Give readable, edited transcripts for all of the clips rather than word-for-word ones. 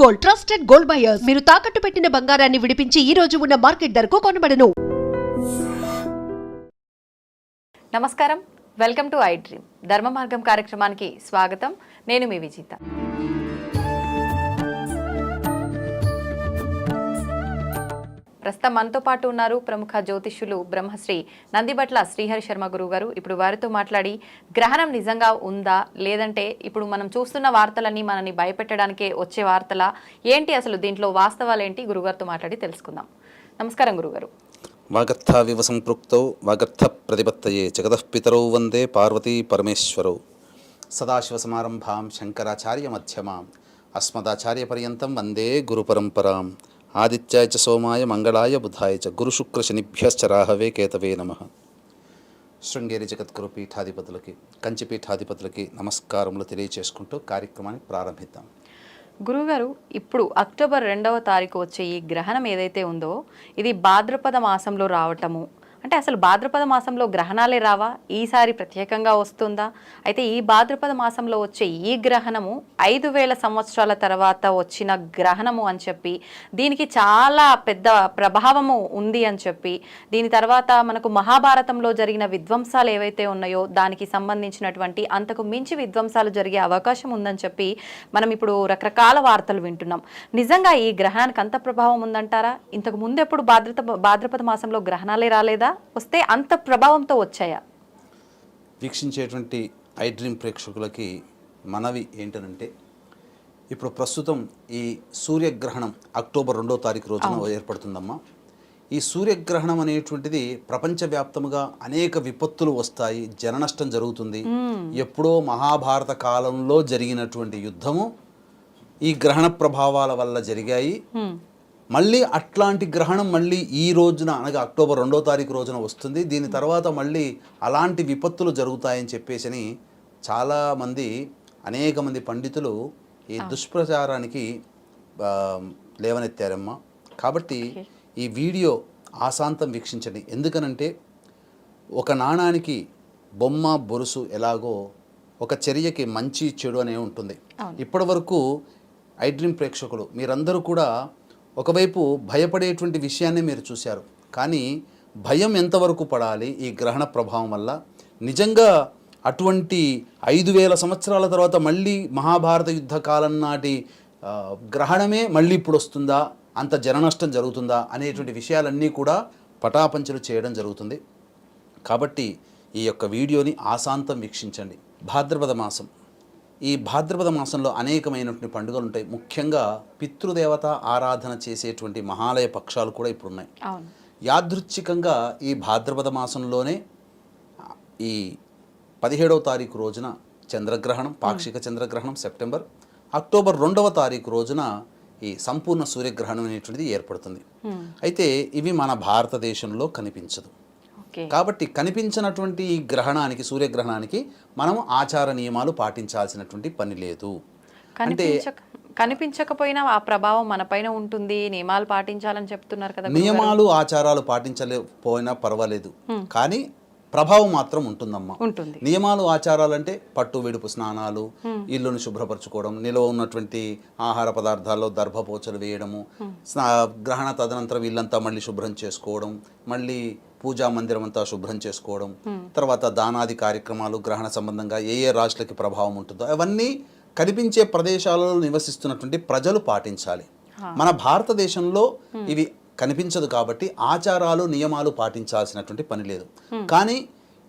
Gold, trusted gold buyers. మీరు తాకట్టు పెట్టిన బంగారాన్ని విడిపించి ఈ రోజు ఉన్న మార్కెట్ ధరకు కొనబడను. నమస్కారం, వెల్కమ్ టు ఐ డ్రీమ్ ధర్మ మార్గం కార్యక్రమానికి స్వాగతం. నేను మీ విజిత. ప్రస్తుతం మనతో పాటు ఉన్నారు ప్రముఖ జ్యోతిష్యులు బ్రహ్మశ్రీ నందిబట్ల శ్రీహరి శర్మ గురువు గారు. ఇప్పుడు వారితో మాట్లాడి గ్రహణం నిజంగా ఉందా, లేదంటే ఇప్పుడు మనం చూస్తున్న వార్తలన్నీ మనని భయపెట్టడానికే వచ్చే వార్తలా, ఏంటి అసలు దీంట్లో వాస్తవాలు ఏంటి, గురుగారితో మాట్లాడి తెలుసుకుందాం. నమస్కారం గురుగారు. వాగర్థావివ సంపృక్తౌ వాగర్థ ప్రతిపత్తయే జగతఃపితరౌ వందే పార్వతీ పరమేశ్వరౌ. సదాశివసమారంభాం శంకరాచార్య మధ్యమాం అస్మదాచార్య పర్యంతం వందే గురుపరంపరాం. ఆదిత్యాయ చ సోమాయ మంగళాయ బుధాయ చ గురుశుక్ర శనిభ్యశ్చ రాహవే కేతవే నమః. శృంగేరి జగద్గురు పీఠాధిపతులకి, కంచి పీఠాధిపతులకి నమస్కారములు తెలియచేసుకుంటూ కార్యక్రమాన్ని ప్రారంభిద్దాం. గురుగారు, ఇప్పుడు అక్టోబర్ 2వ తారీఖు వచ్చే ఈ గ్రహణం ఏదైతే ఉందో ఇది భాద్రపద మాసంలో రావటము, అంటే అసలు భాద్రపద మాసంలో గ్రహణాలే రావా, ఈసారి ప్రత్యేకంగా వస్తుందా? అయితే ఈ భాద్రపద మాసంలో వచ్చే ఈ గ్రహణము 5000 సంవత్సరాల తర్వాత వచ్చిన గ్రహణము అని చెప్పి, దీనికి చాలా పెద్ద ప్రభావము ఉంది అని చెప్పి, దీని తర్వాత మనకు మహాభారతంలో జరిగిన విధ్వంసాలు ఏవైతే ఉన్నాయో దానికి సంబంధించినటువంటి అంతకు మించి విధ్వంసాలు జరిగే అవకాశం ఉందని చెప్పి మనం ఇప్పుడు రకరకాల వార్తలు వింటున్నాం. నిజంగా ఈ గ్రహణానికి అంత ప్రభావం ఉందంటారా? ఇంతకు ముందు ఎప్పుడు భాద్రపద మాసంలో గ్రహణాలే రాలేదా? వస్తే అంత ప్రభావంతో వచ్చాయా? వీక్షించేటువంటి ఐ డ్రీమ్ ప్రేక్షకులకి మనవి ఏంటనంటే, ఇప్పుడు ప్రస్తుతం ఈ సూర్యగ్రహణం అక్టోబర్ 2వ తారీఖు రోజున ఏర్పడుతుందమ్మా. ఈ సూర్యగ్రహణం అనేటువంటిది ప్రపంచవ్యాప్తముగా అనేక విపత్తులు వస్తాయి, జననష్టం జరుగుతుంది. ఎప్పుడో మహాభారత కాలంలో జరిగినటువంటి యుద్ధము ఈ గ్రహణ ప్రభావాల వల్ల జరిగాయి. మళ్ళీ అట్లాంటి గ్రహణం మళ్ళీ ఈ రోజున అనగా అక్టోబర్ 2వ తారీఖు రోజున వస్తుంది. దీని తర్వాత మళ్ళీ అలాంటి విపత్తులు జరుగుతాయని చెప్పేసి చాలామంది, అనేక మంది పండితులు ఈ దుష్ప్రచారానికి లేవనెత్తారమ్మా. కాబట్టి ఈ వీడియో ఆశాంతం వీక్షించండి. ఎందుకనంటే ఒక నాణానికి బొమ్మ బొరుసు ఎలాగో ఒక చర్యకి మంచి చెడు అనే ఉంటుంది. ఇప్పటి వరకు ఐ డ్రీమ్ ప్రేక్షకులు మీరందరూ కూడా ఒకవైపు భయపడేటువంటి విషయాన్ని మీరు చూశారు. కానీ భయం ఎంతవరకు పడాలి ఈ గ్రహణ ప్రభావం వల్ల? నిజంగా అటువంటి 5000 సంవత్సరాల తర్వాత మళ్ళీ మహాభారత యుద్ధ కాలం నాటి గ్రహణమే మళ్ళీ ఇప్పుడు వస్తుందా, అంత జననష్టం జరుగుతుందా అనేటువంటి విషయాలన్నీ కూడా పటాపంచలు చేయడం జరుగుతుంది. కాబట్టి ఈ యొక్క వీడియోని ఆశాంతం వీక్షించండి. భాద్రపద మాసం, ఈ భాద్రపద మాసంలో అనేకమైనటువంటి పండుగలు ఉంటాయి. ముఖ్యంగా పితృదేవత ఆరాధన చేసేటువంటి మహాలయ పక్షాలు కూడా ఇప్పుడు ఉన్నాయి. యాదృచ్ఛికంగా ఈ భాద్రపద మాసంలోనే ఈ 17వ తారీఖు రోజున చంద్రగ్రహణం, పాక్షిక చంద్రగ్రహణం సెప్టెంబర్, అక్టోబర్ 2వ తారీఖు రోజున ఈ సంపూర్ణ సూర్యగ్రహణం అనేటువంటిది ఏర్పడుతుంది. అయితే ఇవి మన భారతదేశంలో కనిపించదు. కాబట్టి కనిపించినటువంటి ఈ గ్రహణానికి, సూర్యగ్రహణానికి మనం ఆచార నియమాలు పాటించాల్సినటువంటి పని లేదు. అంటే కనిపించకపోయినా ఆ ప్రభావం మన పైన ఉంటుంది, నియమాలు పాటించాలని చెప్తున్నారు కదా. నియమాలు ఆచారాలు పాటించలేకపోయినా పర్వాలేదు, కానీ ప్రభావం మాత్రం ఉంటుందమ్మా. నియమాలు ఆచారాలు అంటే పట్టు విడుపు స్నానాలు, ఇల్లును శుభ్రపరచుకోవడం, నిల్వ ఉన్నటువంటి ఆహార పదార్థాల్లో దర్భపోచలు వేయడము, గ్రహణ తదనంతరం ఇల్లంతా మళ్ళీ శుభ్రం చేసుకోవడం, మళ్ళీ పూజా మందిరం అంతా శుభ్రం చేసుకోవడం, తర్వాత దానాది కార్యక్రమాలు గ్రహణ సంబంధంగా ఏ ఏ రాశులకి ప్రభావం ఉంటుందో అవన్నీ కనిపించే ప్రదేశాలలో నివసిస్తున్నటువంటి ప్రజలు పాటించాలి. మన భారతదేశంలో ఇవి కనిపించదు కాబట్టి ఆచారాలు నియమాలు పాటించాల్సినటువంటి పని లేదు. కానీ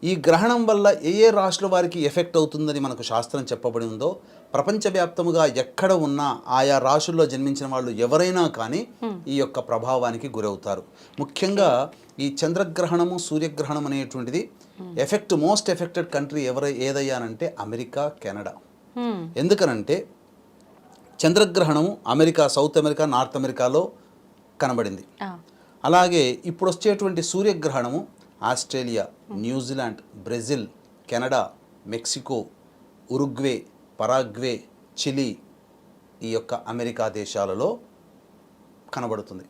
ఈ గ్రహణం వల్ల ఏ ఏ రాశుల వారికి ఎఫెక్ట్ అవుతుందని మనకు శాస్త్రం చెప్పబడి ఉందో, ప్రపంచవ్యాప్తముగా ఎక్కడ ఉన్నా ఆయా రాశుల్లో జన్మించిన వాళ్ళు ఎవరైనా కానీ ఈ యొక్క ప్రభావానికి గురవుతారు. ముఖ్యంగా ఈ చంద్రగ్రహణము, సూర్యగ్రహణం అనేటువంటిది మోస్ట్ ఎఫెక్టెడ్ కంట్రీ ఏదయ్యానంటే అమెరికా, కెనడా. ఎందుకనంటే చంద్రగ్రహణము అమెరికా, సౌత్ అమెరికా, నార్త్ అమెరికాలో కనబడింది. అలాగే ఇప్పుడు వచ్చేటువంటి సూర్యగ్రహణము Australia, New Zealand, Brazil, Canada, Mexico, Uruguay, Paraguay, Chile, ఈ యొక్క అమెరికా దేశాలలో కనబడుతుంది.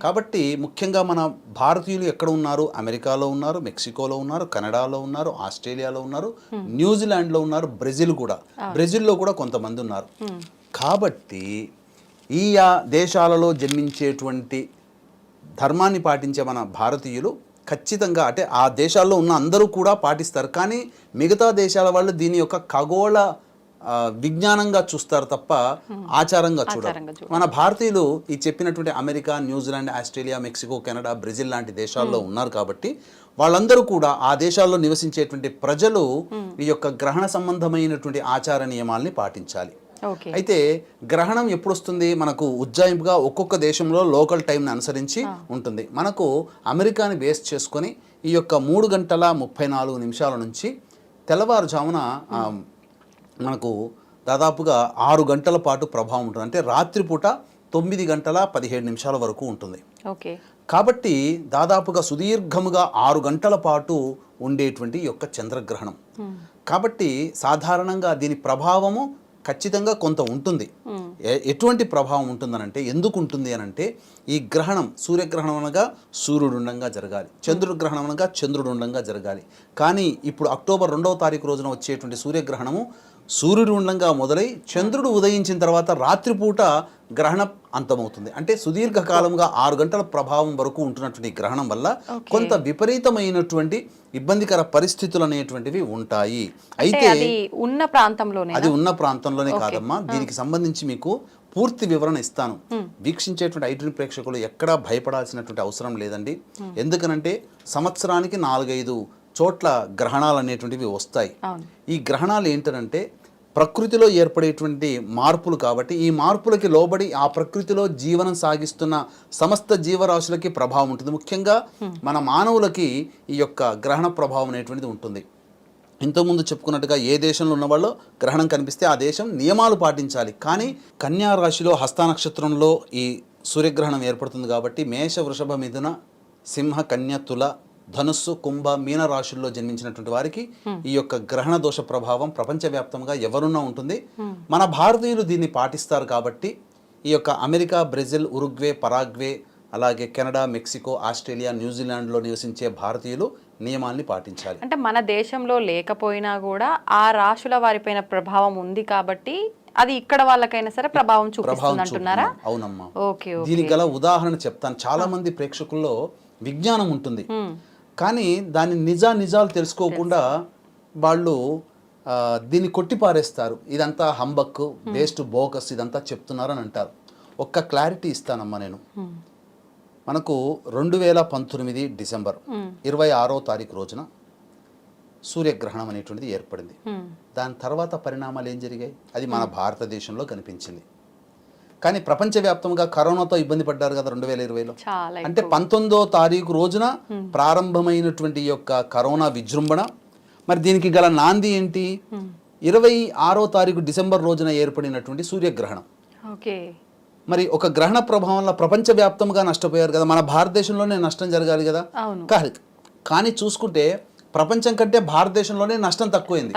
కాబట్టి ముఖ్యంగా మన భారతీయులు ఎక్కడ ఉన్నారు? అమెరికాలో ఉన్నారు, మెక్సికోలో ఉన్నారు, కెనడాలో ఉన్నారు, ఆస్ట్రేలియాలో ఉన్నారు, న్యూజిలాండ్లో ఉన్నారు, బ్రెజిల్లో కూడా కొంతమంది ఉన్నారు. కాబట్టి ఈ దేశాలలో జన్మించేటువంటి ధర్మాన్ని పాటించే మన భారతీయులు ఖచ్చితంగా అంటే ఆ దేశాల్లో ఉన్న అందరూ కూడా పాటిస్తారు. కానీ మిగతా దేశాల వాళ్ళు దీని యొక్క ఖగోళ విజ్ఞానంగా చూస్తారు తప్ప ఆచారంగా చూడరు. మన భారతీయులు ఈ చెప్పినటువంటి America, New Zealand, Australia, Mexico, Canada, Brazil లాంటి దేశాల్లో ఉన్నారు కాబట్టి వాళ్ళందరూ కూడా ఆ దేశాల్లో నివసించేటువంటి ప్రజలు ఈ యొక్క గ్రహణ సంబంధమైనటువంటి ఆచార నియమాల్ని పాటించాలి. అయితే గ్రహణం ఎప్పుడు వస్తుంది? మనకు ఉజ్జాయింపుగా ఒక్కొక్క దేశంలో లోకల్ టైంని అనుసరించి ఉంటుంది. మనకు అమెరికాని బేస్ చేసుకొని ఈ యొక్క 3:34 నుంచి తెల్లవారుజామున మనకు దాదాపుగా 6 గంటల పాటు ప్రభావం ఉంటుంది. అంటే రాత్రిపూట 9:17 వరకు ఉంటుంది. కాబట్టి దాదాపుగా సుదీర్ఘముగా 6 గంటల పాటు ఉండేటువంటి యొక్క చంద్రగ్రహణం. కాబట్టి సాధారణంగా దీని ప్రభావము ఖచ్చితంగా కొంత ఉంటుంది. ఎటువంటి ప్రభావం ఉంటుందనంటే, ఎందుకు ఉంటుంది అనంటే, ఈ గ్రహణం సూర్యగ్రహణం అనగా సూర్యుడు ఉండంగా జరగాలి, చంద్రుడు గ్రహణం అనగా చంద్రుడు ఉండంగా జరగాలి. కానీ ఇప్పుడు అక్టోబర్ 2వ తారీఖు రోజున వచ్చేటువంటి సూర్యగ్రహణము సూర్యుడు ఉండంగా మొదలై చంద్రుడు ఉదయించిన తర్వాత రాత్రిపూట గ్రహణం అంతమవుతుంది. అంటే సుదీర్ఘకాలంగా 6 గంటల ప్రభావం వరకు ఉంటున్నటువంటి గ్రహణం వల్ల కొంత విపరీతమైనటువంటి ఇబ్బందికర పరిస్థితులు అనేటువంటివి ఉంటాయి. అయితే అది ఉన్న ప్రాంతంలోనే కాదమ్మా, దీనికి సంబంధించి మీకు పూర్తి వివరణ ఇస్తాను. వీక్షించేటువంటి ఐడ్రీమ్ ప్రేక్షకులు ఎక్కడా భయపడాల్సినటువంటి అవసరం లేదండి. ఎందుకనంటే సంవత్సరానికి 4-5 చోట్ల గ్రహణాలు అనేటువంటివి వస్తాయి. ఈ గ్రహణాలు ఏంటంటే ప్రకృతిలో ఏర్పడేటువంటి మార్పులు కాబట్టి ఈ మార్పులకి లోబడి ఆ ప్రకృతిలో జీవనం సాగిస్తున్న సమస్త జీవరాశులకి ప్రభావం ఉంటుంది. ముఖ్యంగా మన మానవులకి ఈ యొక్క గ్రహణ ప్రభావం అనేటువంటిది ఉంటుంది. ఇంతకుముందు చెప్పుకున్నట్టుగా ఏ దేశంలో ఉన్నవాళ్ళు గ్రహణం కనిపిస్తే ఆ దేశం నియమాలు పాటించాలి. కానీ కన్యా రాశిలో హస్త నక్షత్రంలో ఈ సూర్యగ్రహణం ఏర్పడుతుంది కాబట్టి మేష, వృషభ, మిథున, సింహ, కన్య, తుల, ధనుస్సు, కుంభ, మీన రాశుల్లో జన్మించినటువంటి వారికి ఈ యొక్క గ్రహణ దోష ప్రభావం ప్రపంచవ్యాప్తంగా ఎవరున్నా ఉంటుంది. మన భారతీయులు దీన్ని పాటిస్తారు కాబట్టి ఈ యొక్క అమెరికా, బ్రెజిల్, ఉరుగ్వే, పరాగ్వే, అలాగే కెనడా, మెక్సికో, ఆస్ట్రేలియా, న్యూజిలాండ్లో నివసించే భారతీయులు నియమాల్ని పాటించాలి. అంటే మన దేశంలో లేకపోయినా కూడా ఆ రాశుల వారిపైన ప్రభావం ఉంది కాబట్టి అది ఇక్కడ వాళ్ళకైనా సరే ప్రభావం చూపిస్తుంది అంటున్నారా? అవునమ్మా. దీనికి గల ఉదాహరణ చెప్తాను. చాలా మంది ప్రేక్షకుల్లో విజ్ఞానం ఉంటుంది కానీ దాని నిజాలు తెలుసుకోకుండా వాళ్ళు దీన్ని కొట్టిపారేస్తారు. ఇదంతా హంబక్, వేస్ట్, బోకస్, ఇదంతా చెప్తున్నారని అంటారు. ఒక్క క్లారిటీ ఇస్తానమ్మా నేను. మనకు 2019 డిసెంబర్ 26వ తారీఖు రోజున సూర్యగ్రహణం అనేటువంటిది ఏర్పడింది. దాని తర్వాత పరిణామాలు ఏం జరిగాయి? అది మన భారతదేశంలో కనిపించింది. కానీ ప్రపంచవ్యాప్తంగా కరోనాతో ఇబ్బంది పడ్డారు కదా 2020లో. అంటే 19వ తారీఖు రోజున ప్రారంభమైనటువంటి యొక్క కరోనా విజృంభణ, మరి దీనికి గల నాంది ఏంటి? 26వ తారీఖు డిసెంబర్ రోజున ఏర్పడినటువంటి సూర్యగ్రహణం. మరి ఒక గ్రహణ ప్రభావం వల్ల ప్రపంచవ్యాప్తంగా నష్టపోయారు కదా, మన భారతదేశంలోనే నష్టం జరగాలి కదా. కానీ చూసుకుంటే ప్రపంచం కంటే భారతదేశంలోనే నష్టం తక్కువైంది.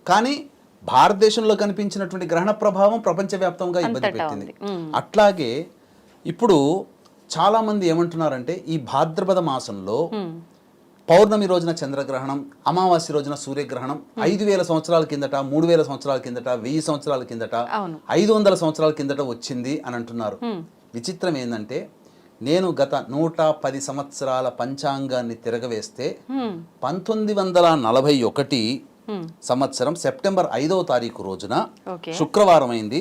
కానీ భారతదేశంలో కనిపించినటువంటి గ్రహణ ప్రభావం ప్రపంచవ్యాప్తంగా ఇబ్బంది పెట్టింది. అట్లాగే ఇప్పుడు చాలా మంది ఏమంటున్నారంటే ఈ భాద్రపద మాసంలో పౌర్ణమి రోజున చంద్రగ్రహణం, అమావాస్య రోజున సూర్యగ్రహణం 5000 సంవత్సరాల కిందట, 3000 సంవత్సరాల కిందట, 1000 సంవత్సరాల కిందట, 500 సంవత్సరాల కిందట వచ్చింది అని అంటున్నారు. విచిత్రం ఏంటంటే నేను గత 110 సంవత్సరాల పంచాంగాన్ని తిరగవేస్తే 1941 సంవత్సరం సెప్టెంబర్ 5వ తారీఖు రోజున శుక్రవారం అయింది,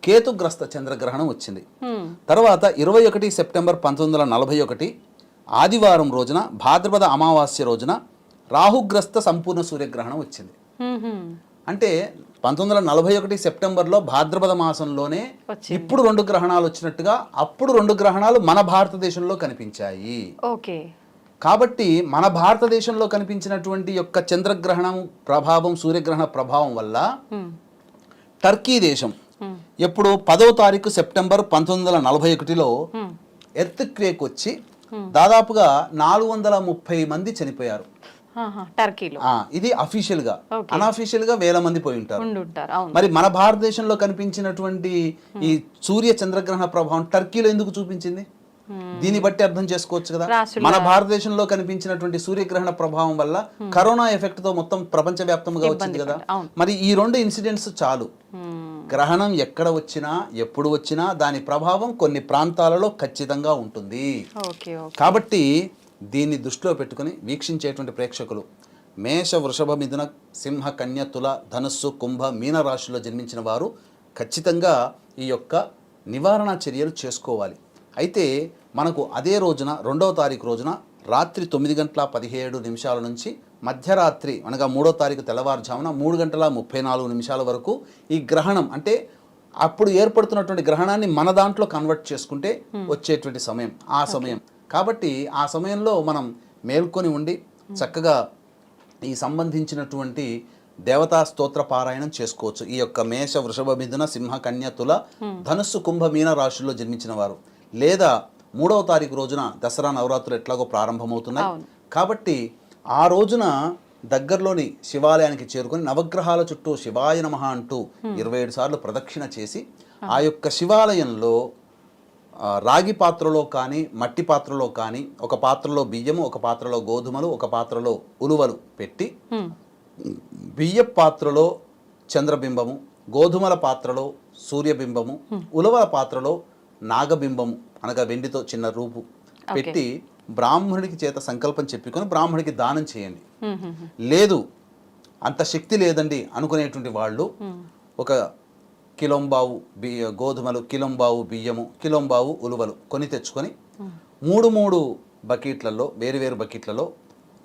కేతుగ్రస్త చంద్రగ్రహణం వచ్చింది. తర్వాత 21 సెప్టెంబర్ 1941 ఆదివారం రోజున భాద్రపద అమావాస్య రోజున రాహుగ్రస్త సంపూర్ణ సూర్యగ్రహణం వచ్చింది. అంటే 1941 సెప్టెంబర్లో భాద్రపద మాసంలోనే ఇప్పుడు 2 గ్రహణాలు వచ్చినట్టుగా అప్పుడు 2 గ్రహణాలు మన భారతదేశంలో కనిపించాయి. కాబట్టి మన భారతదేశంలో కనిపించినటువంటి యొక్క చంద్రగ్రహణం ప్రభావం, సూర్యగ్రహణ ప్రభావం వల్ల టర్కీ దేశం ఎప్పుడు 10వ తారీఖు సెప్టెంబర్ 1941లో ఎర్త్ క్వేక్ వచ్చి దాదాపుగా 430 మంది చనిపోయారు టర్కీలో. ఇది అఫీషియల్ గా. అన్అఫీషియల్ గా 1000 మంది పోయి ఉంటారు. మరి మన భారతదేశంలో కనిపించినటువంటి ఈ సూర్య చంద్రగ్రహణ ప్రభావం టర్కీలో ఎందుకు చూపించింది? దీన్ని బట్టి అర్థం చేసుకోవచ్చు కదా. మన భారతదేశంలో కనిపించినటువంటి సూర్యగ్రహణ ప్రభావం వల్ల కరోనా ఎఫెక్ట్ తో మొత్తం ప్రపంచవ్యాప్తంగా వచ్చింది కదా. మరి ఈ 2 ఇన్సిడెంట్స్ చాలు. గ్రహణం ఎక్కడ వచ్చినా ఎప్పుడు వచ్చినా దాని ప్రభావం కొన్ని ప్రాంతాలలో ఖచ్చితంగా ఉంటుంది. కాబట్టి దీన్ని దృష్టిలో పెట్టుకుని వీక్షించేటువంటి ప్రేక్షకులు మేష, వృషభ, మిథున, సింహ, కన్య, తుల, ధనుస్సు, కుంభ, మీన రాశిలో జన్మించిన వారు ఖచ్చితంగా ఈ యొక్క నివారణ చర్యలు చేసుకోవాలి. అయితే మనకు అదే రోజున 2వ తారీఖు రోజున రాత్రి 9:17 నుంచి మధ్యరాత్రి అనగా 3వ తారీఖు తెల్లవారుజామున 3:34 వరకు ఈ గ్రహణం, అంటే అప్పుడు ఏర్పడుతున్నటువంటి గ్రహణాన్ని మన దాంట్లో కన్వర్ట్ చేసుకుంటే వచ్చేటువంటి సమయం ఆ సమయం. కాబట్టి ఆ సమయంలో మనం మేల్కొని ఉండి చక్కగా ఈ సంబంధించినటువంటి దేవతా స్తోత్ర పారాయణం చేసుకోవచ్చు. ఈ యొక్క మేష, వృషభ, మిథున, సింహ, కన్య, తుల, ధనుస్సు, కుంభ, మీన రాశుల్లో జన్మించిన వారు, లేదా 3వ తారీఖు రోజున దసరా నవరాత్రులు ఎట్లాగో ప్రారంభమవుతున్నాయి కాబట్టి ఆ రోజున దగ్గరలోని శివాలయానికి చేరుకొని నవగ్రహాల చుట్టూ శివాయ నమః అంటూ 27 సార్లు ప్రదక్షిణ చేసి ఆ యొక్క శివాలయంలో రాగి పాత్రలో కానీ మట్టి పాత్రలో కానీ ఒక పాత్రలో బియ్యము, ఒక పాత్రలో గోధుమలు, ఒక పాత్రలో ఉలువలు పెట్టి బియ్య పాత్రలో చంద్రబింబము, గోధుమల పాత్రలో సూర్యబింబము, ఉలవల పాత్రలో నాగబింబము అనగా వెండితో చిన్న రూపు పెట్టి బ్రాహ్మణుడికి చేత సంకల్పం చెప్పుకొని బ్రాహ్మణుడికి దానం చేయండి. లేదు అంత శక్తి లేదండి అనుకునేటువంటి వాళ్ళు ఒక కిలోంబావు గోధుమలు, కిలోంబావు బియ్యము, కిలోంబావు ఉలువలు కొని తెచ్చుకొని 3 బకెట్లలో వేరు బకెట్లలో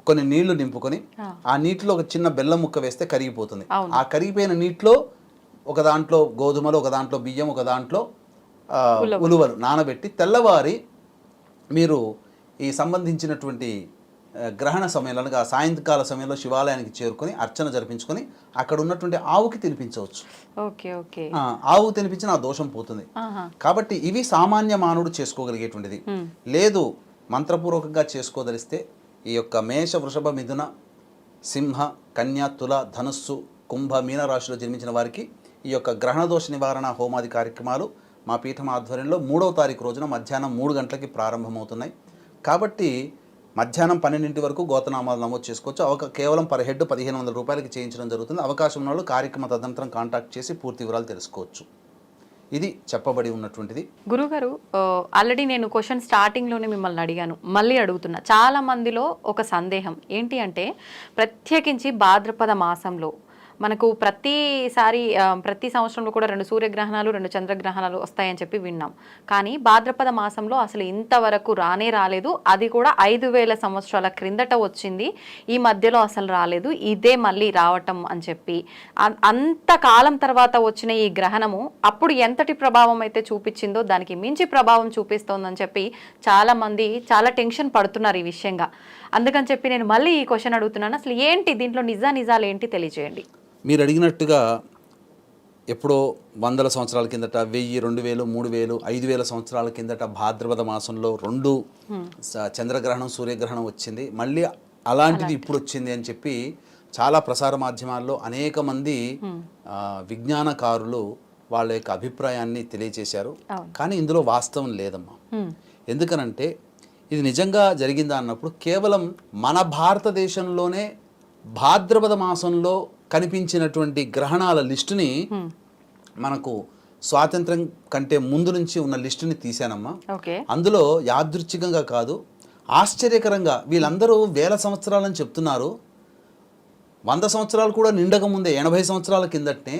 కొన్ని నీళ్లు నింపుకొని ఆ నీటిలో ఒక చిన్న బెల్లం ముక్క వేస్తే కరిగిపోతుంది. ఆ కరిగిపోయిన నీటిలో ఒక దాంట్లో గోధుమలు, ఒక దాంట్లో బియ్యం, ఒక దాంట్లో ఉలువలు నానబెట్టి తెల్లవారి మీరు ఈ సంబంధించినటువంటి గ్రహణ సమయంలో అనగా సాయంకాల సమయంలో శివాలయానికి చేరుకొని అర్చన జరిపించుకొని అక్కడ ఉన్నటువంటి ఆవుకి తినిపించవచ్చు. ఆవుకి తినిపించిన ఆ దోషం పోతుంది. కాబట్టి ఇవి సామాన్య మానవుడు చేసుకోగలిగేటువంటిది. లేదు మంత్రపూర్వకంగా చేసుకోదలిస్తే ఈ యొక్క మేష, వృషభ, మిథున, సింహ, కన్య, తుల, ధనుస్సు, కుంభ, మీన రాశిలో జన్మించిన వారికి ఈ యొక్క గ్రహణ దోష నివారణ హోమాది కార్యక్రమాలు మా పీఠం ఆధ్వర్యంలో 3వ తారీఖు రోజున మధ్యాహ్నం 3 గంటలకి ప్రారంభమవుతున్నాయి. కాబట్టి మధ్యాహ్నం 12 వరకు గోతనామాలు నమోదు చేసుకోవచ్చు. కేవలం పర్ హెడ్ 1500 రూపాయలకి చేయించడం జరుగుతుంది. అవకాశం ఉన్న వాళ్ళు కార్యక్రమ తదనంతరం కాంటాక్ట్ చేసి పూర్తి వివరాలు తెలుసుకోవచ్చు. ఇది చెప్పబడి ఉన్నటువంటిది. గురుగారు, ఆల్రెడీ నేను క్వశ్చన్ స్టార్టింగ్లోనే మిమ్మల్ని అడిగాను, మళ్ళీ అడుగుతున్నా. చాలా మందిలో ఒక సందేహం ఏంటి అంటే, ప్రత్యేకించి భాద్రపద మాసంలో మనకు ప్రతి సంవత్సరంలో కూడా 2 సూర్యగ్రహణాలు 2 చంద్రగ్రహణాలు వస్తాయని చెప్పి విన్నాం. కానీ భాద్రపద మాసంలో అసలు ఇంతవరకు రాలేదు. అది కూడా 5000 సంవత్సరాల క్రిందట వచ్చింది, ఈ మధ్యలో అసలు రాలేదు, ఇదే మళ్ళీ రావటం అని చెప్పి అంత కాలం తర్వాత వచ్చిన ఈ గ్రహణము అప్పుడు ఎంతటి ప్రభావం అయితే చూపించిందో దానికి మించి ప్రభావం చూపిస్తోందని చెప్పి చాలా మంది చాలా టెన్షన్ పడుతున్నారు ఈ విషయంగా. అందుకని చెప్పి నేను మళ్ళీ ఈ క్వశ్చన్ అడుగుతున్నాను, అసలు ఏంటి దీంట్లో నిజాలు ఏంటి తెలియజేయండి. మీరు అడిగినట్టుగా ఎప్పుడో 100 సంవత్సరాల కిందట 1000, 2000, 3000, 5000 సంవత్సరాల కిందట భాద్రపద మాసంలో 2 చంద్రగ్రహణం, సూర్యగ్రహణం వచ్చింది, మళ్ళీ అలాంటిది ఇప్పుడు వచ్చింది అని చెప్పి చాలా ప్రసార మాధ్యమాల్లో అనేక మంది విజ్ఞానకారులు వాళ్ళ యొక్క అభిప్రాయాన్ని తెలియజేశారు. కానీ ఇందులో వాస్తవం లేదమ్మా. ఎందుకనంటే ఇది నిజంగా జరిగిందా అన్నప్పుడు కేవలం మన భారతదేశంలోనే భాద్రపద మాసంలో కనిపించినటువంటి గ్రహణాల లిస్టుని మనకు స్వాతంత్రం కంటే ముందు నుంచి ఉన్న లిస్టుని తీశానమ్మా. అందులో యాదృచ్ఛికంగా కాదు, ఆశ్చర్యకరంగా వీళ్ళందరూ 1000 సంవత్సరాలని చెప్తున్నారు. 100 సంవత్సరాలు కూడా నిండక ముందే 80 సంవత్సరాల కిందటనే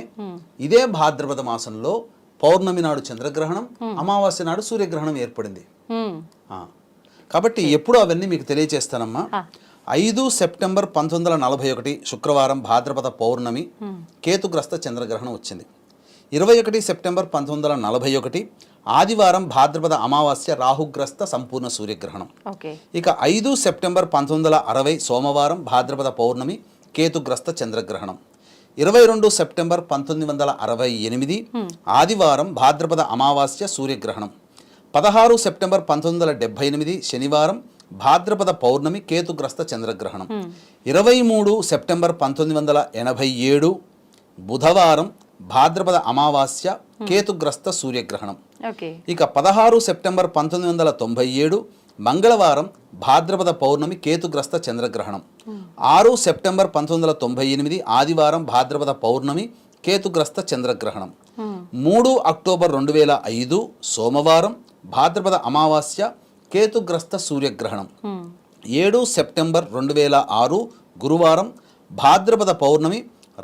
ఇదే భాద్రపద మాసంలో పౌర్ణమి నాడు చంద్రగ్రహణం, అమావాస్య నాడు సూర్యగ్రహణం ఏర్పడింది. కాబట్టి ఎప్పుడు అవన్నీ మీకు తెలియజేస్తానమ్మా. 5 సెప్టెంబర్ 1941 శుక్రవారం భాద్రపద పౌర్ణమి కేతుగ్రస్త చంద్రగ్రహణం వచ్చింది. 21 సెప్టెంబర్ 1941 ఆదివారం భాద్రపద అమావాస్య రాహుగ్రస్త సంపూర్ణ సూర్యగ్రహణం. ఇక 5 సెప్టెంబర్ 1960 సోమవారం భాద్రపద పౌర్ణమి కేతుగ్రస్త చంద్రగ్రహణం. 22 సెప్టెంబర్ 1968 ఆదివారం భాద్రపద అమావాస్య సూర్యగ్రహణం. 16 సెప్టెంబర్ 1978 శనివారం భాద్రపద పౌర్ణమి కేతుగ్రస్త చంద్రగ్రహణం. 23 సెప్టెంబర్ 1987 బుధవారం భాద్రపద అమావాస్య కేతుగ్రస్త సూర్యగ్రహణం. ఓకే. ఇక 16 సెప్టెంబర్ 1997 మంగళవారం భాద్రపద పౌర్ణమి కేతుగ్రస్త చంద్రగ్రహణం. 6 సెప్టెంబర్ 1998 ఆదివారం భాద్రపద పౌర్ణమి కేతుగ్రస్త చంద్రగ్రహణం. 3 అక్టోబర్ 2005 సోమవారం భాద్రపద అమావాస్య కేతుగ్రస్త సూర్యగ్రహణం. 7 సెప్టెంబర్ 2006 గురువారం భాద్రపద పౌర్ణమి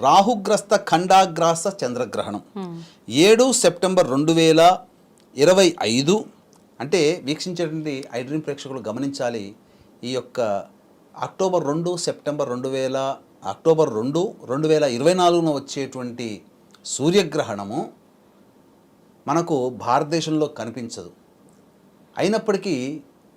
రాహుగ్రస్త ఖండాగ్రాస చంద్రగ్రహణం. 7 సెప్టెంబర్ 2025 అంటే వీక్షించేటువంటి ఐడ్రీమ్ ప్రేక్షకులు గమనించాలి, ఈ యొక్క అక్టోబర్ 2 సెప్టెంబర్ 2024 వచ్చేటువంటి సూర్యగ్రహణము మనకు భారతదేశంలో కనిపించదు. అయినప్పటికీ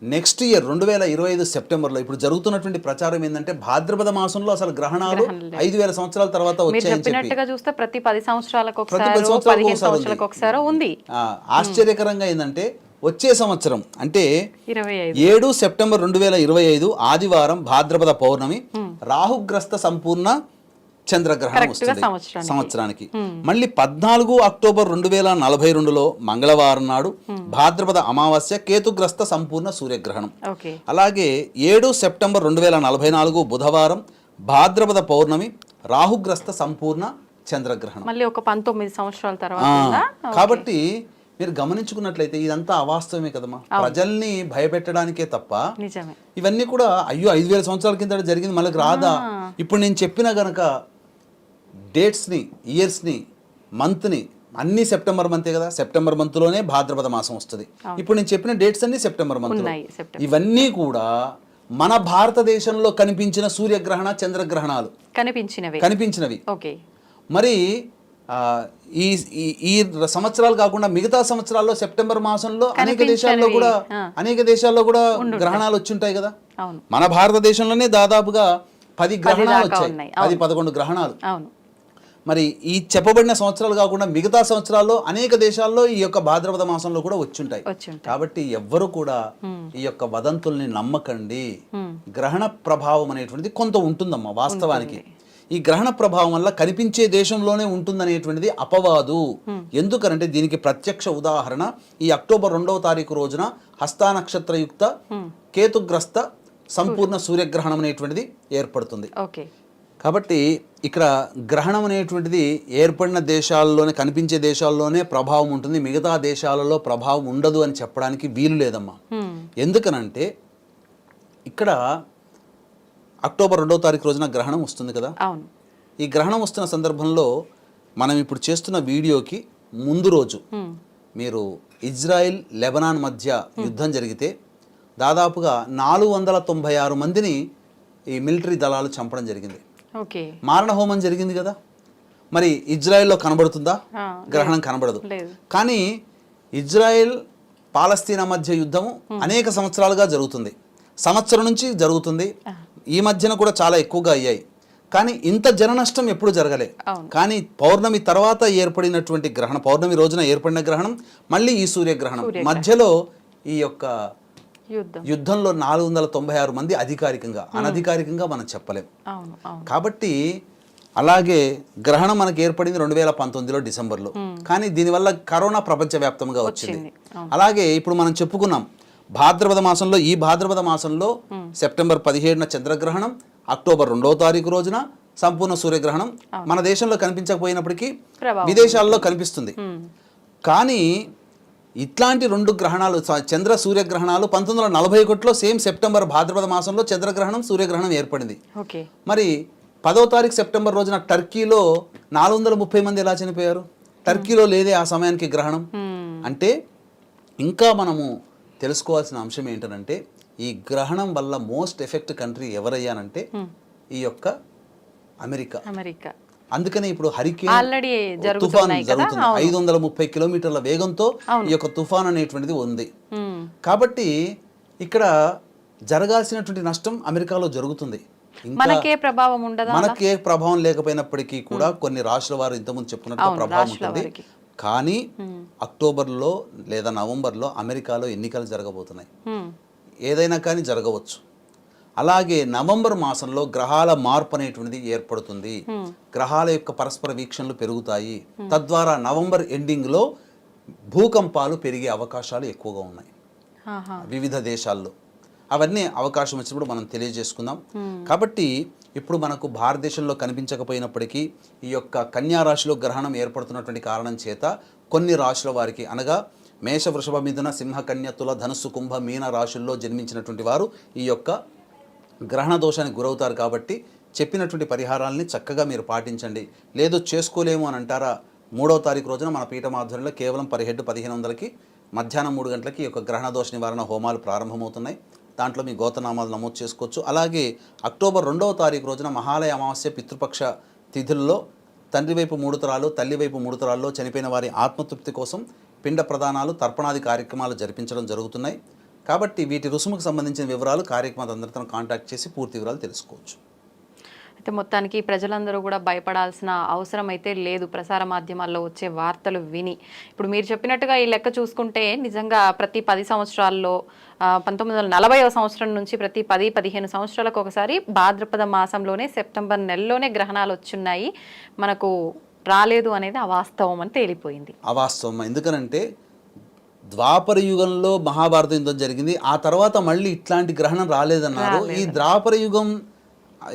నెక్స్ట్ ఇయర్ 2025 సెప్టెంబర్లో ఇప్పుడు జరుగుతున్నటువంటి ప్రచారం ఏంటంటే భాద్రపద మాసంలో అసలు గ్రహణాలు 5000 సంవత్సరాల తర్వాత వచ్చాయని చెప్పినట్టుగా చూస్తే ప్రతి 10 సంవత్సరాలకు ప్రతి 10 ఒకసారి సంవత్సరాలకు 15 సంవత్సరాలకు ఒకసారి ఉంది. ఆశ్చర్యకరంగా ఏంటంటే వచ్చే సంవత్సరం అంటే 25 7 సెప్టెంబర్ 2025 ఆదివారం భాద్రపద పౌర్ణమి రాహుగ్రస్త సంపూర్ణ చంద్రగ్రహణం వస్తుంది సంవత్సరానికి. మళ్ళీ 14 అక్టోబర్ 2042లో మంగళవారం నాడు భాద్రపద అమావాస్య కేతుగ్రస్త సంపూర్ణ సూర్యగ్రహణం. అలాగే 7 సెప్టెంబర్ 2044 బుధవారం భాద్రపద పౌర్ణమి రాహుగ్రస్త సంపూర్ణ చంద్రగ్రహణం. మళ్ళీ ఒక 19 సంవత్సరాల తర్వాత. కాబట్టి మీరు గమనించుకున్నట్లయితే ఇదంతా అవాస్తవమే కదమ్మా, ప్రజల్ని భయపెట్టడానికే తప్ప ఇవన్నీ కూడా అయ్యో 5000 సంవత్సరాల కింద జరిగింది మనకు రాదా. ఇప్పుడు నేను చెప్పిన గనక డేట్స్ని, ఇయర్స్ని, మంత్ని అన్ని సెప్టెంబర్ మంతే కదా, సెప్టెంబర్ మంత్లోనే భాద్రపద మాసం వస్తుంది. ఇప్పుడు నేను చెప్పిన డేట్స్ అన్ని సెప్టెంబర్ మంత్. ఇవన్నీ కూడా మన భారతదేశంలో కనిపించిన సూర్యగ్రహణ చంద్రగ్రహణాలు కనిపించినవి. మరి ఈ ఈ సంవత్సరాలు కాకుండా మిగతా సంవత్సరాల్లో సెప్టెంబర్ మాసంలో అనేక దేశాల్లో కూడా గ్రహణాలు వచ్చి ఉంటాయి కదా. మన భారతదేశంలోనే దాదాపుగా 10 గ్రహణాలు వచ్చాయి, 10-11 గ్రహణాలు. మరి ఈ చెప్పబడిన సంవత్సరాలు కాకుండా మిగతా సంవత్సరాల్లో అనేక దేశాల్లో ఈ యొక్క భాద్రపద మాసంలో కూడా వచ్చుంటాయి. కాబట్టి ఎవ్వరు కూడా ఈ యొక్క వదంతుల్ని నమ్మకండి. గ్రహణ ప్రభావం అనేటువంటిది కొంత ఉంటుందమ్మా వాస్తవానికి. ఈ గ్రహణ ప్రభావం వల్ల కనిపించే దేశంలోనే ఉంటుందనేటువంటిది అపవాదు. ఎందుకనంటే దీనికి ప్రత్యక్ష ఉదాహరణ ఈ అక్టోబర్ 2వ తారీఖు రోజున హస్తా నక్షత్రయుక్త కేతుగ్రస్త సంపూర్ణ సూర్యగ్రహణం అనేటువంటిది ఏర్పడుతుంది. కాబట్టి ఇక్కడ గ్రహణం అనేటువంటిది ఏర్పడిన దేశాల్లోనే, కనిపించే దేశాల్లోనే ప్రభావం ఉంటుంది, మిగతా దేశాలలో ప్రభావం ఉండదు అని చెప్పడానికి వీలు లేదమ్మా. ఎందుకనంటే ఇక్కడ అక్టోబర్ 2వ తారీఖు రోజున గ్రహణం వస్తుంది కదా. ఈ గ్రహణం వస్తున్న సందర్భంలో మనం ఇప్పుడు చేస్తున్న వీడియోకి ముందు రోజు మీరు ఇజ్రాయిల్ లెబనాన్ మధ్య యుద్ధం జరిగితే దాదాపుగా 496 మందిని ఈ మిలిటరీ దళాలు చంపడం జరిగింది. మారణ హోమం జరిగింది కదా. మరి ఇజ్రాయెల్లో కనబడుతుందా గ్రహణం? కనబడదు. కానీ ఇజ్రాయెల్ పాలస్తీనా మధ్య యుద్ధము అనేక సంవత్సరాలుగా జరుగుతుంది, సంవత్సరం నుంచి జరుగుతుంది. ఈ మధ్యన కూడా చాలా ఎక్కువగా అయ్యాయి. కానీ ఇంత జన నష్టం ఎప్పుడు జరగలే. కానీ పౌర్ణమి తర్వాత ఏర్పడినటువంటి గ్రహణం, పౌర్ణమి రోజున ఏర్పడిన గ్రహణం, మళ్ళీ ఈ సూర్యగ్రహణం మధ్యలో ఈ యొక్క యుద్ధంలో 496 మంది అధికారికంగా, అనధికారికంగా మనం చెప్పలేం. కాబట్టి అలాగే గ్రహణం మనకు ఏర్పడింది 2019లో డిసెంబర్లో. కానీ దీనివల్ల కరోనా ప్రపంచవ్యాప్తంగా వచ్చింది. అలాగే ఇప్పుడు మనం చెప్పుకున్నాం భాద్రపద మాసంలో, ఈ భాద్రపద మాసంలో సెప్టెంబర్ 17న చంద్రగ్రహణం, అక్టోబర్ 2వ తారీఖు రోజున సంపూర్ణ సూర్యగ్రహణం. మన దేశంలో కనిపించకపోయినప్పటికీ విదేశాల్లో కనిపిస్తుంది. కానీ ఇట్లాంటి 2 గ్రహణాలు, చంద్ర సూర్యగ్రహణాలు 1941లో సేమ్ సెప్టెంబర్ భాద్రపద మాసంలో చంద్రగ్రహణం సూర్యగ్రహణం ఏర్పడింది. మరి 10వ తారీఖు సెప్టెంబర్ రోజున టర్కీలో 430 మంది ఎలా చనిపోయారు? టర్కీలో లేదే ఆ సమయానికి గ్రహణం. అంటే ఇంకా మనము తెలుసుకోవాల్సిన అంశం ఏంటంటే ఈ గ్రహణం వల్ల మోస్ట్ ఎఫెక్ట్ కంట్రీ ఎవరయ్యానంటే ఈ యొక్క అమెరికా. అందుకనే ఇప్పుడు హరికేన్ తుఫాన్ జరుగుతుంది, 530 కిలోమీటర్ల వేగంతో ఈ యొక్క తుఫాన్ అనేటువంటిది ఉంది. కాబట్టి ఇక్కడ జరగాల్సినటువంటి నష్టం అమెరికాలో జరుగుతుంది. మనకే ప్రభావం ఉండదా? మనకే ప్రభావం లేకపోయినప్పటికీ కూడా కొన్ని రాష్ట్రాల వారు ఇంతకుముందు చెప్పుకున్నట్టు ప్రభావం ఉంటుంది. కానీ అక్టోబర్లో లేదా నవంబర్లో అమెరికాలో ఎన్నికలు జరగబోతున్నాయి. ఏదైనా కానీ జరగవచ్చు. అలాగే నవంబర్ మాసంలో గ్రహాల మార్పు అనేటువంటిది ఏర్పడుతుంది. గ్రహాల యొక్క పరస్పర వీక్షణలు పెరుగుతాయి. తద్వారా నవంబర్ ఎండింగ్లో భూకంపాలు పెరిగే అవకాశాలు ఎక్కువగా ఉన్నాయి వివిధ దేశాల్లో. అవన్నీ అవకాశం వచ్చినప్పుడు మనం తెలియజేసుకుందాం. కాబట్టి ఇప్పుడు మనకు భారతదేశంలో కనిపించకపోయినప్పటికీ ఈ యొక్క కన్యా రాశిలో గ్రహణం ఏర్పడుతున్నటువంటి కారణం చేత కొన్ని రాశుల వారికి, అనగా మేష, వృషభ, మిథున, సింహ, కన్య, తుల, ధనుస్సు, కుంభ, మీన రాశుల్లో జన్మించినటువంటి వారు ఈ యొక్క గ్రహణ దోషానికి గురవుతారు. కాబట్టి చెప్పినటువంటి పరిహారాలని చక్కగా మీరు పాటించండి. లేదు చేసుకోలేము అని అంటారా, 3వ తారీఖు రోజున మన పీఠం ఆధ్వర్యంలో కేవలం పర్ హెడ్ 1500కి మధ్యాహ్నం 3 గంటలకి ఈ యొక్క గ్రహణ దోష నివారణ హోమాలు ప్రారంభమవుతున్నాయి. దాంట్లో మీ గోతనామాలు నమోదు చేసుకోవచ్చు. అలాగే అక్టోబర్ 2వ తారీఖు రోజున మహాలయ అమావాస్య పితృపక్ష తిథుల్లో తండ్రి వైపు 3 తరాలు, తల్లి వైపు 3 తరాల్లో చనిపోయిన వారి ఆత్మతృప్తి కోసం పిండ ప్రదానాలు, తర్పణాది కార్యక్రమాలు జరిపించడం జరుగుతున్నాయి. కాబట్టి వీటి రుసుముకు సంబంధించిన వివరాలు కార్యక్రమాలందరితో కాంటాక్ట్ చేసి పూర్తి వివరాలు తెలుసుకోవచ్చు. అయితే మొత్తానికి ప్రజలందరూ కూడా భయపడాల్సిన అవసరం అయితే లేదు ప్రసార మాధ్యమాల్లో వచ్చే వార్తలు విని. ఇప్పుడు మీరు చెప్పినట్టుగా ఈ లెక్క చూసుకుంటే నిజంగా ప్రతి 10 సంవత్సరాల్లో 1940వ సంవత్సరం నుంచి ప్రతి 10-15 సంవత్సరాలకు ఒకసారి భాద్రపద మాసంలోనే సెప్టెంబర్ నెలలోనే గ్రహణాలు వచ్చున్నాయి. మనకు రాలేదు అనేది అవాస్తవం అని తేలిపోయింది. అవాస్తవం ఎందుకనంటే ద్వాపర యుగంలో మహాభారత యుద్ధం జరిగింది. ఆ తర్వాత మళ్ళీ ఇట్లాంటి గ్రహణం రాలేదన్నారు. ఈ ద్వాపర యుగం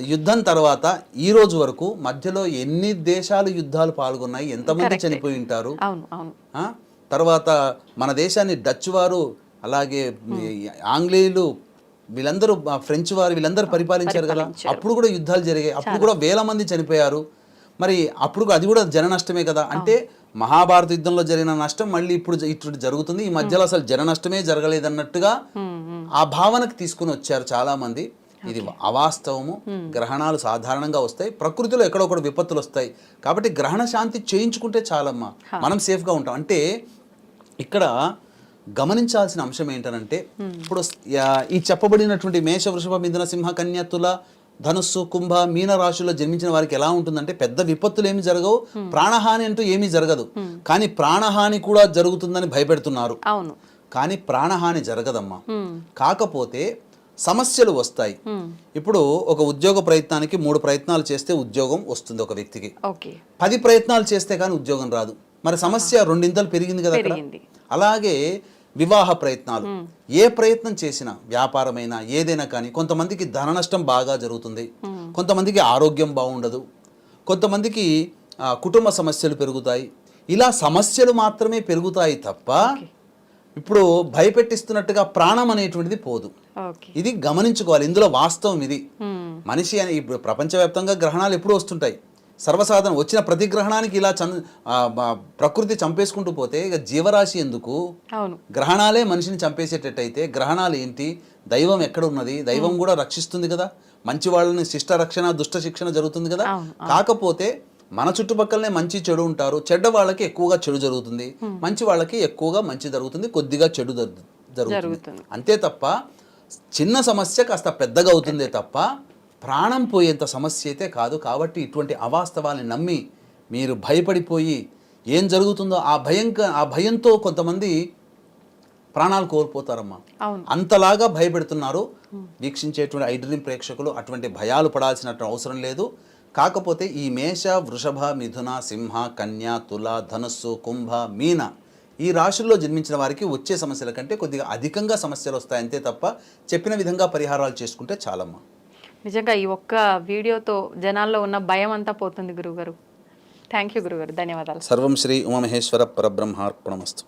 యుద్ధం తర్వాత ఈ రోజు వరకు మధ్యలో ఎన్ని దేశాలు యుద్ధాలు పాల్గొన్నాయి, ఎంతమంది చనిపోయి ఉంటారు. తర్వాత మన దేశాన్ని డచ్ వారు, అలాగే ఆంగ్లేయులు, వీళ్ళందరూ, ఫ్రెంచ్ వారు, వీళ్ళందరూ పరిపాలించారు కదా. అప్పుడు కూడా యుద్ధాలు జరిగాయి. అప్పుడు కూడా వేల మంది చనిపోయారు. మరి అప్పుడు అది కూడా జన నష్టమే కదా. అంటే మహాభారత యుద్ధంలో జరిగిన నష్టం మళ్ళీ ఇప్పుడు ఇటు జరుగుతుంది. ఈ మధ్యలో అసలు జన నష్టమే జరగలేదన్నట్టుగా ఆ భావనకు తీసుకుని వచ్చారు చాలా మంది. ఇది అవాస్తవము. గ్రహణాలు సాధారణంగా వస్తాయి, ప్రకృతిలో ఎక్కడొక్కడ విపత్తులు వస్తాయి. కాబట్టి గ్రహణ శాంతి చేయించుకుంటే చాలమ్మా, మనం సేఫ్గా ఉంటాం. అంటే ఇక్కడ గమనించాల్సిన అంశం ఏంటనంటే, ఇప్పుడు ఈ చెప్పబడినటువంటి మేష, వృషభ, మిథున, సింహ, కన్య, తుల, ధనుస్సు, కుంభ, మీన రాశుల్లో జన్మించిన వారికి ఎలా ఉంటుందంటే పెద్ద విపత్తులు ఏమి జరగవు, ప్రాణహాని అంటూ ఏమీ జరగదు. కానీ ప్రాణహాని కూడా జరుగుతుందని భయపెడుతున్నారు. కానీ ప్రాణహాని జరగదమ్మా. కాకపోతే సమస్యలు వస్తాయి. ఇప్పుడు ఒక ఉద్యోగ ప్రయత్నానికి 3 ప్రయత్నాలు చేస్తే ఉద్యోగం వస్తుంది ఒక వ్యక్తికి. 10 ప్రయత్నాలు చేస్తే కానీ ఉద్యోగం రాదు. మరి సమస్య 2 ఇంతలు పెరిగింది కదా అక్కడ. అలాగే వివాహ ప్రయత్నాలు, ఏ ప్రయత్నం చేసినా, వ్యాపారమైనా ఏదైనా కానీ కొంతమందికి ధన నష్టం బాగా జరుగుతుంది, కొంతమందికి ఆరోగ్యం బాగుండదు, కొంతమందికి కుటుంబ సమస్యలు పెరుగుతాయి. ఇలా సమస్యలు మాత్రమే పెరుగుతాయి తప్ప ఇప్పుడు భయపెట్టిస్తున్నట్టుగా ప్రాణం అనేటువంటిది పోదు. ఇది గమనించుకోవాలి. ఇందులో వాస్తవం ఇది. మనిషి అని ఇప్పుడు ప్రపంచవ్యాప్తంగా గ్రహణాలు ఎప్పుడు వస్తుంటాయి, సర్వసాధారణ. వచ్చిన ప్రతి గ్రహణానికి ఇలా ప్రకృతి చంపేసుకుంటూ పోతే ఇక జీవరాశి ఎందుకు? గ్రహణాలే మనిషిని చంపేసేటట్టయితే గ్రహణాలు ఏంటి? దైవం ఎక్కడ ఉన్నది? దైవం కూడా రక్షిస్తుంది కదా. మంచి వాళ్ళని శిష్ట రక్షణ, దుష్ట శిక్షణ జరుగుతుంది కదా. కాకపోతే మన చుట్టుపక్కలనే మంచి చెడు ఉంటారు. చెడ్డ వాళ్ళకి ఎక్కువగా చెడు జరుగుతుంది, మంచి వాళ్ళకి ఎక్కువగా మంచి జరుగుతుంది, కొద్దిగా చెడు జరుగుతుంది. అంతే తప్ప చిన్న సమస్య కాస్త పెద్దగా అవుతుందే తప్ప ప్రాణం పోయేంత సమస్య అయితే కాదు. కాబట్టి ఇటువంటి అవాస్తవాన్ని నమ్మి మీరు భయపడిపోయి ఏం జరుగుతుందో ఆ భయంతో కొంతమంది ప్రాణాలు కోల్పోతారమ్మా. అంతలాగా భయపెడుతున్నారు వీక్షించేటువంటి ఐడ్రీమ్ ప్రేక్షకులు. అటువంటి భయాలు పడాల్సిన అవసరం లేదు. కాకపోతే ఈ మేష, వృషభ, మిథున, సింహ, కన్య, తుల, ధనుస్సు, కుంభ, మీన ఈ రాశుల్లో జన్మించిన వారికి వచ్చే సమస్యల కంటే కొద్దిగా అధికంగా సమస్యలు వస్తాయి. అంతే తప్ప చెప్పిన విధంగా పరిహారాలు చేసుకుంటే చాలమ్మా. నిజంగా ఈ ఒక్క వీడియోతో జనాల్లో ఉన్న భయం అంతా పోతుంది గురుగారు. థ్యాంక్ యూ గురుగారు, ధన్యవాదాలు. సర్వం శ్రీ ఉమామహేశ్వర పరబ్రహ్మార్పణమస్తు.